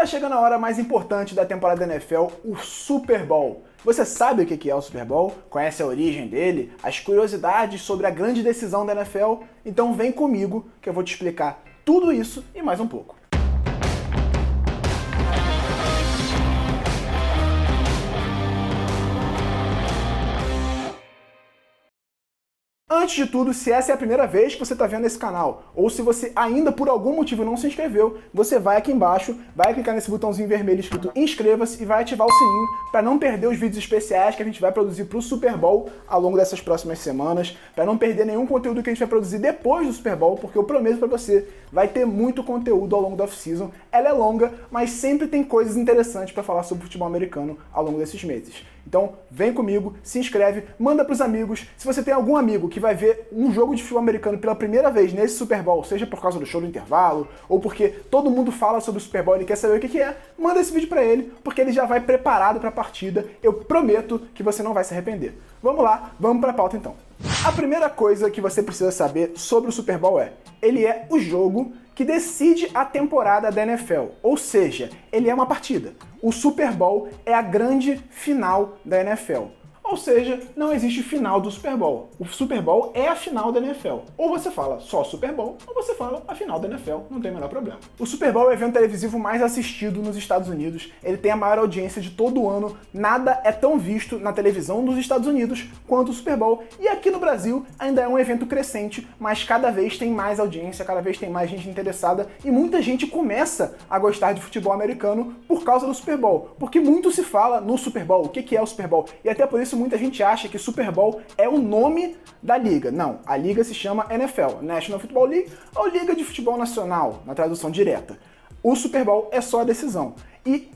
Tá chegando a hora mais importante da temporada da NFL, o Super Bowl. Você sabe o que é o Super Bowl? Conhece a origem dele? As curiosidades sobre a grande decisão da NFL? Então vem comigo que eu vou te explicar tudo isso e mais um pouco. Antes de tudo, se essa é a primeira vez que você está vendo esse canal, ou se você ainda por algum motivo não se inscreveu, você vai aqui embaixo, vai clicar nesse botãozinho vermelho escrito inscreva-se e vai ativar o sininho para não perder os vídeos especiais que a gente vai produzir para o Super Bowl ao longo dessas próximas semanas, para não perder nenhum conteúdo que a gente vai produzir depois do Super Bowl, porque eu prometo para você, vai ter muito conteúdo ao longo da off-season. Ela é longa, mas sempre tem coisas interessantes para falar sobre futebol americano ao longo desses meses. Então, vem comigo, se inscreve, manda pros amigos. Se você tem algum amigo que vai ver um jogo de futebol americano pela primeira vez nesse Super Bowl, seja por causa do show do intervalo, ou porque todo mundo fala sobre o Super Bowl e ele quer saber o que é, manda esse vídeo pra ele, porque ele já vai preparado pra partida. Eu prometo que você não vai se arrepender. Vamos lá, vamos pra pauta então. A primeira coisa que você precisa saber sobre o Super Bowl ele é o jogo que decide a temporada da NFL, ou seja, ele é uma partida. O Super Bowl é a grande final da NFL. Ou seja, não existe final do Super Bowl. O Super Bowl é a final da NFL. Ou você fala só Super Bowl, ou você fala a final da NFL, não tem o menor problema. O Super Bowl é o evento televisivo mais assistido nos Estados Unidos. Ele tem a maior audiência de todo o ano. Nada é tão visto na televisão dos Estados Unidos quanto o Super Bowl. E aqui no Brasil ainda é um evento crescente, mas cada vez tem mais audiência, cada vez tem mais gente interessada e muita gente começa a gostar de futebol americano por causa do Super Bowl. Porque muito se fala no Super Bowl, o que é o Super Bowl. E até por isso muita gente acha que Super Bowl é o nome da liga. Não, a liga se chama NFL, National Football League, ou Liga de Futebol Nacional, na tradução direta. O Super Bowl é só a decisão. E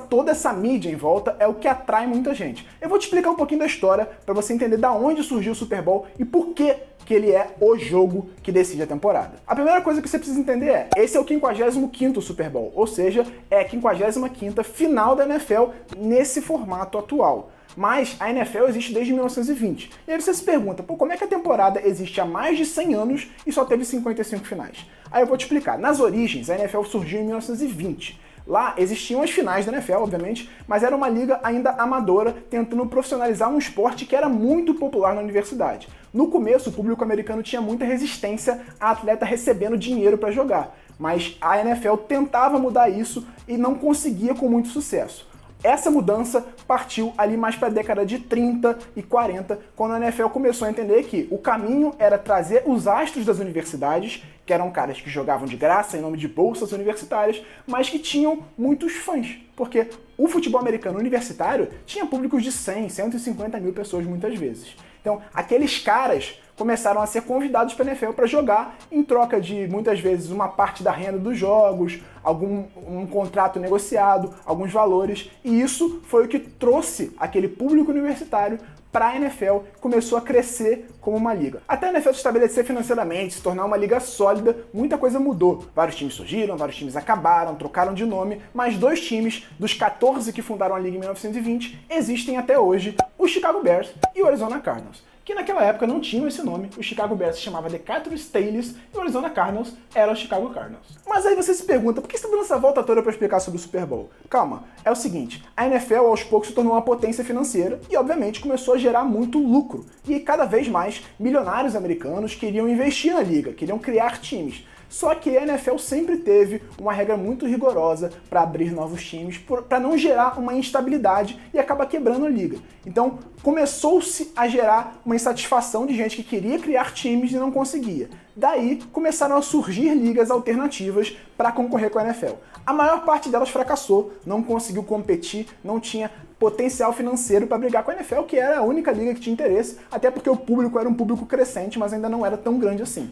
toda essa mídia em volta é o que atrai muita gente. Eu vou te explicar um pouquinho da história para você entender da onde surgiu o Super Bowl e por que ele é o jogo que decide a temporada. A primeira coisa que você precisa entender esse é o 55º Super Bowl, ou seja, é a 55ª final da NFL nesse formato atual. Mas a NFL existe desde 1920. E aí você se pergunta, como é que a temporada existe há mais de 100 anos e só teve 55 finais? Aí eu vou te explicar. Nas origens, a NFL surgiu em 1920. Lá existiam as finais da NFL, obviamente, mas era uma liga ainda amadora, tentando profissionalizar um esporte que era muito popular na universidade. No começo, o público americano tinha muita resistência a atleta recebendo dinheiro para jogar, mas a NFL tentava mudar isso e não conseguia com muito sucesso. Essa mudança partiu ali mais para a década de 30 e 40, quando a NFL começou a entender que o caminho era trazer os astros das universidades, que eram caras que jogavam de graça em nome de bolsas universitárias, mas que tinham muitos fãs, porque o futebol americano universitário tinha públicos de 100, 150 mil pessoas muitas vezes. Então, aqueles caras começaram a ser convidados para a NFL para jogar em troca de, muitas vezes, uma parte da renda dos jogos, um contrato negociado, alguns valores, e isso foi o que trouxe aquele público universitário para a NFL, começou a crescer como uma liga. Até a NFL se estabelecer financeiramente, se tornar uma liga sólida, muita coisa mudou. Vários times surgiram, vários times acabaram, trocaram de nome, mas dois times, dos 14 que fundaram a liga em 1920, existem até hoje, o Chicago Bears e o Arizona Cardinals, que naquela época não tinham esse nome. O Chicago Bears se chamava Decatur Staleys e o Arizona Cardinals era o Chicago Cardinals. Mas aí você se pergunta, por que você está dando essa volta toda para explicar sobre o Super Bowl? Calma, é o seguinte, a NFL aos poucos se tornou uma potência financeira e obviamente começou a gerar muito lucro. E cada vez mais milionários americanos queriam investir na liga, queriam criar times. Só que a NFL sempre teve uma regra muito rigorosa para abrir novos times, para não gerar uma instabilidade e acaba quebrando a liga. Então começou-se a gerar uma insatisfação de gente que queria criar times e não conseguia. Daí começaram a surgir ligas alternativas para concorrer com a NFL. A maior parte delas fracassou, não conseguiu competir, não tinha potencial financeiro para brigar com a NFL, que era a única liga que tinha interesse, até porque o público era um público crescente, mas ainda não era tão grande assim.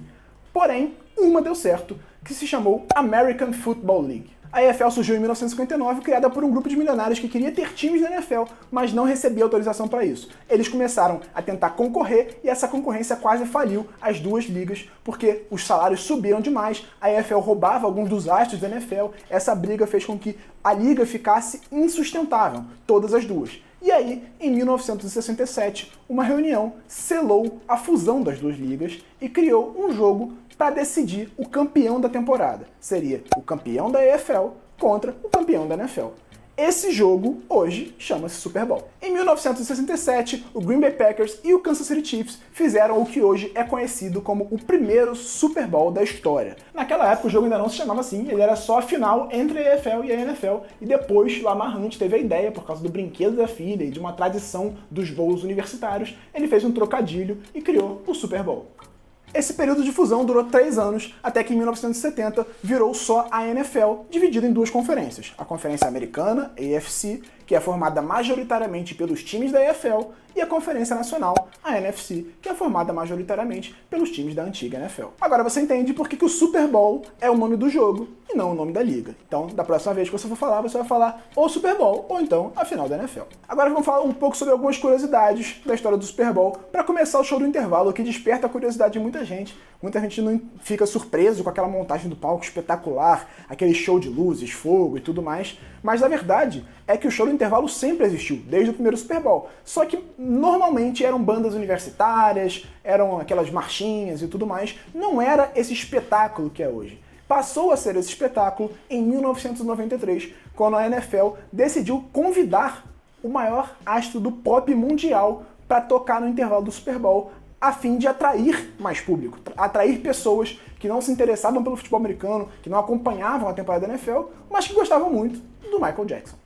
Porém, uma deu certo, que se chamou American Football League. A EFL surgiu em 1959, criada por um grupo de milionários que queria ter times na NFL, mas não recebia autorização para isso. Eles começaram a tentar concorrer e essa concorrência quase faliu as duas ligas, porque os salários subiram demais, a EFL roubava alguns dos astros da NFL, essa briga fez com que a liga ficasse insustentável, todas as duas. E aí, em 1967, uma reunião selou a fusão das duas ligas e criou um jogo para decidir o campeão da temporada. Seria o campeão da EFL contra o campeão da NFL. Esse jogo, hoje, chama-se Super Bowl. Em 1967, o Green Bay Packers e o Kansas City Chiefs fizeram o que hoje é conhecido como o primeiro Super Bowl da história. Naquela época, o jogo ainda não se chamava assim, ele era só a final entre a EFL e a NFL, e depois Lamar Hunt teve a ideia, por causa do brinquedo da filha e de uma tradição dos bowls universitários, ele fez um trocadilho e criou o Super Bowl. Esse período de fusão durou 3 anos, até que em 1970 virou só a NFL, dividida em duas conferências. A Conferência Americana, AFC, que é formada majoritariamente pelos times da EFL, e a Conferência Nacional, a NFC, que é formada majoritariamente pelos times da antiga NFL. Agora você entende por que o Super Bowl é o nome do jogo e não o nome da liga. Então, da próxima vez que você for falar, você vai falar ou Super Bowl ou então a final da NFL. Agora vamos falar um pouco sobre algumas curiosidades da história do Super Bowl para começar o show do intervalo, que desperta a curiosidade de muita gente. Muita gente não fica surpreso com aquela montagem do palco espetacular, aquele show de luzes, fogo e tudo mais. Mas a verdade é que o show do intervalo sempre existiu, desde o primeiro Super Bowl. Só que normalmente eram bandas universitárias, eram aquelas marchinhas e tudo mais. Não era esse espetáculo que é hoje. Passou a ser esse espetáculo em 1993, quando a NFL decidiu convidar o maior astro do pop mundial para tocar no intervalo do Super Bowl, a fim de atrair mais público, atrair pessoas que não se interessavam pelo futebol americano, que não acompanhavam a temporada da NFL, mas que gostavam muito do Michael Jackson.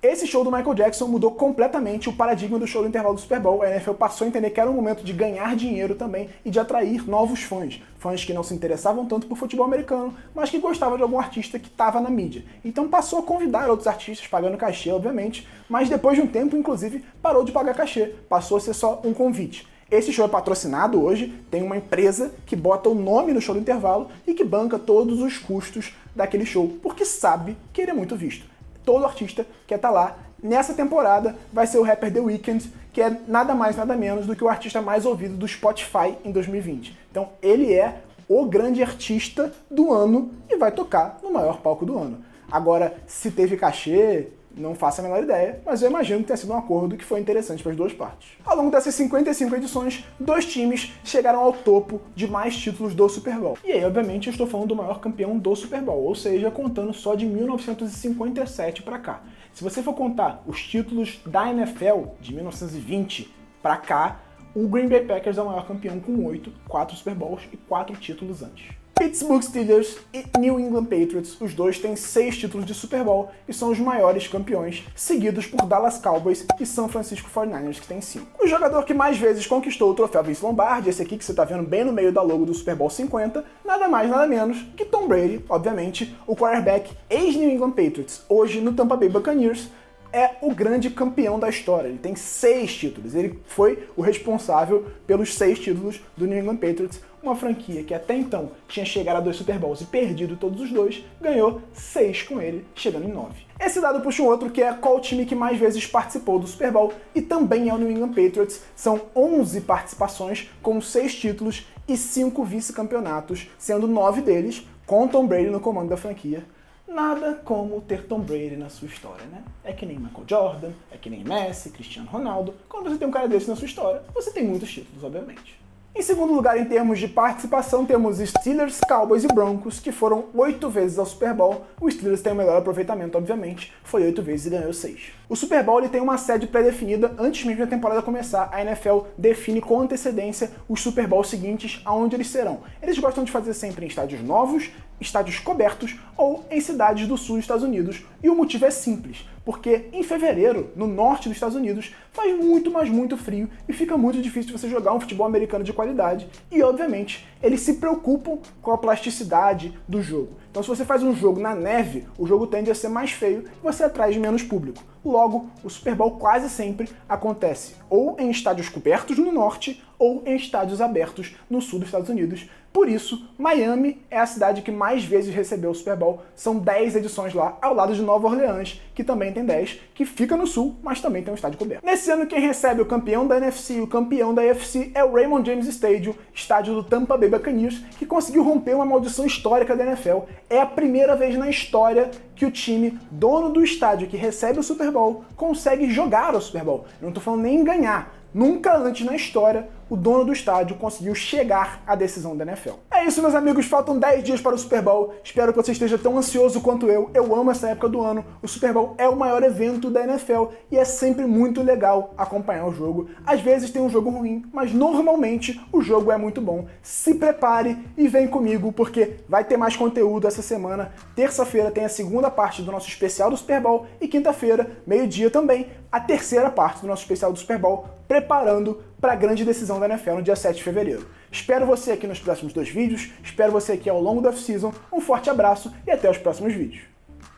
Esse show do Michael Jackson mudou completamente o paradigma do show do intervalo do Super Bowl. A NFL passou a entender que era um momento de ganhar dinheiro também e de atrair novos fãs. Fãs que não se interessavam tanto por futebol americano, mas que gostavam de algum artista que estava na mídia. Então passou a convidar outros artistas, pagando cachê, obviamente, mas depois de um tempo, inclusive, parou de pagar cachê. Passou a ser só um convite. Esse show é patrocinado hoje, tem uma empresa que bota o nome no show do intervalo e que banca todos os custos daquele show, porque sabe que ele é muito visto. Todo artista quer estar lá. Nessa temporada vai ser o rapper The Weeknd, que é nada mais, nada menos do que o artista mais ouvido do Spotify em 2020. Então ele é o grande artista do ano e vai tocar no maior palco do ano. Agora, se teve cachê, não faço a menor ideia, mas eu imagino que tenha sido um acordo que foi interessante para as duas partes. Ao longo dessas 55 edições, 2 times chegaram ao topo de mais títulos do Super Bowl. E aí, obviamente, eu estou falando do maior campeão do Super Bowl, ou seja, contando só de 1957 para cá. Se você for contar os títulos da NFL de 1920 para cá, o Green Bay Packers é o maior campeão com 8, 4 Super Bowls e 4 títulos antes. Pittsburgh Steelers e New England Patriots, os dois têm 6 títulos de Super Bowl e são os maiores campeões, seguidos por Dallas Cowboys e San Francisco 49ers, que tem 5. O jogador que mais vezes conquistou o troféu Vince Lombardi, esse aqui que você está vendo bem no meio da logo do Super Bowl 50, nada mais nada menos que Tom Brady, obviamente, o quarterback ex-New England Patriots, hoje no Tampa Bay Buccaneers, é o grande campeão da história. Ele tem 6 títulos. Ele foi o responsável pelos 6 títulos do New England Patriots, uma franquia que até então tinha chegado a 2 Super Bowls e perdido todos os 2, ganhou 6 com ele, chegando em 9. Esse dado puxa um outro, que é qual time que mais vezes participou do Super Bowl, e também é o New England Patriots. São 11 participações, com 6 títulos e 5 vice-campeonatos, sendo 9 deles com Tom Brady no comando da franquia. Nada como ter Tom Brady na sua história, né? É que nem Michael Jordan, é que nem Messi, Cristiano Ronaldo. Quando você tem um cara desse na sua história, você tem muitos títulos, obviamente. Em segundo lugar, em termos de participação, temos Steelers, Cowboys e Broncos, que foram 8 vezes ao Super Bowl. O Steelers tem o melhor aproveitamento, obviamente, foi 8 vezes e ganhou 6. O Super Bowl ele tem uma sede pré-definida antes mesmo da temporada começar. A NFL define com antecedência os Super Bowls seguintes, aonde eles serão. Eles gostam de fazer sempre em estádios novos, estádios cobertos ou em cidades do sul dos Estados Unidos. E o motivo é simples, porque em fevereiro, no norte dos Estados Unidos, faz muito, mas muito frio e fica muito difícil de você jogar um futebol americano de qualidade. E, obviamente, eles se preocupam com a plasticidade do jogo. Então, se você faz um jogo na neve, o jogo tende a ser mais feio e você atrai menos público. Logo, o Super Bowl quase sempre acontece ou em estádios cobertos no norte ou em estádios abertos no sul dos Estados Unidos. Por isso, Miami é a cidade que mais vezes recebeu o Super Bowl. São 10 edições lá, ao lado de Nova Orleans, que também tem 10, que fica no sul, mas também tem um estádio coberto. Nesse ano, quem recebe o campeão da NFC e o campeão da AFC é o Raymond James Stadium, estádio do Tampa Bay Buccaneers, que conseguiu romper uma maldição histórica da NFL. É a primeira vez na história que o time dono do estádio que recebe o Super Bowl consegue jogar o Super Bowl. Eu não tô falando nem em ganhar. Nunca antes na história o dono do estádio conseguiu chegar à decisão da NFL. É isso, meus amigos, faltam 10 dias para o Super Bowl. Espero que você esteja tão ansioso quanto eu. Eu amo essa época do ano. O Super Bowl é o maior evento da NFL e é sempre muito legal acompanhar o jogo. Às vezes tem um jogo ruim, mas normalmente o jogo é muito bom. Se prepare e vem comigo, porque vai ter mais conteúdo essa semana. Terça-feira tem a segunda parte do nosso especial do Super Bowl e quinta-feira, meio-dia também, a terceira parte do nosso especial do Super Bowl, preparando para a grande decisão da NFL no dia 7 de fevereiro. Espero você aqui nos próximos 2 vídeos, espero você aqui ao longo da off-season, um forte abraço e até os próximos vídeos.